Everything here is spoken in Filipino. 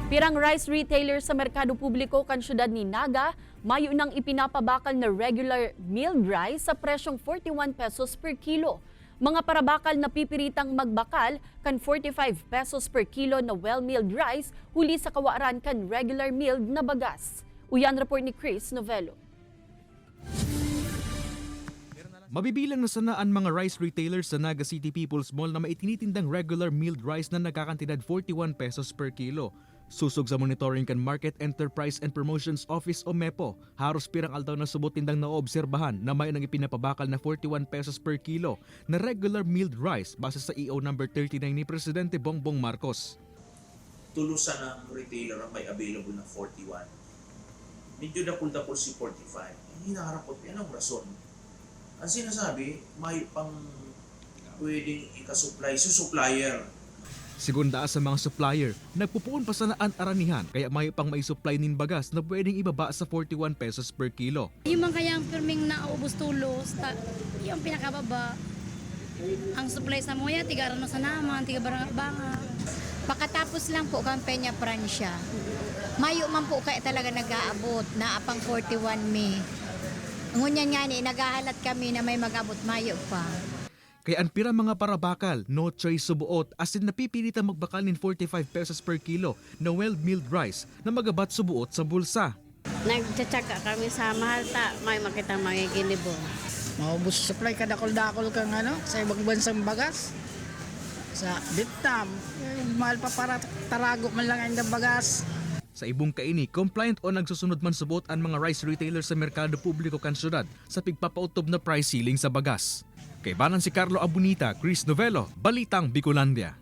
Pirang rice retailer sa merkado publiko kan syudad ni Naga, mayo nang ipinapabakal na regular milled rice sa presyong 41 pesos per kilo. Mga parabakal na pipiritang magbakal kan 45 pesos per kilo na well-milled rice huli sa kawaran kan regular milled na bagas. Uyan report ni Chris Novello. Mabibilang na sanaan mga rice retailers sa Naga City People's Mall na maitinitindang regular milled rice na nagkakantidad 41 pesos per kilo. Susog sa monitoring kan Market Enterprise and Promotions Office o MEPO, haros pirang altaw na subot tindang naobserbahan na may nang ipinapabakal na 41 pesos per kilo na regular milled rice base sa EO number 39 ni Presidente Bongbong Marcos. Tulusan ng retailer ang may available na 41. Medyo napul-tapol si 45. Hindi nakarakot. Yan ang rason. Ang sinasabi, may pang pwedeng ikasupply sa supplier. Segunda sa mga supplier, nagpupuon pa sa aranihan kaya may pang may supply nin bagas na pwedeng ibaba sa 41 pesos per kilo. Yung mga kayang firming na ubos tulos, yung pinakababa. Ang supply sa moya, tiga rano sa naman, tiga baranga-banga. Pagkatapos lang po kampanya Pransya, mayo man po kaya talaga nag-aabot na apang 41 May. Ngunyan nga ni, naghahalat kami na may mag-abot mayo pa. Kaya ang pira mga parabakal, no choice subuot, asin napipilitan magbakal nin 45 pesos per kilo na well-milled rice na magabat subuot sa bulsa. Nagtsatsaga kami sa mahal ta, may makita mga ginibo. Maubos supply kadakol-dakol kang sa ibang bansang bagas. Sa Vietnam, mahal pa para tarago man lang ang bagas. Sa ibong kaini, compliant o nagsusunod man subot ang mga rice retailers sa merkado publiko kan syudad sa pigpapautob na price ceiling sa bagas. Kay banan si Carlo Abunita, Chris Novello, Balitang Bicolandia.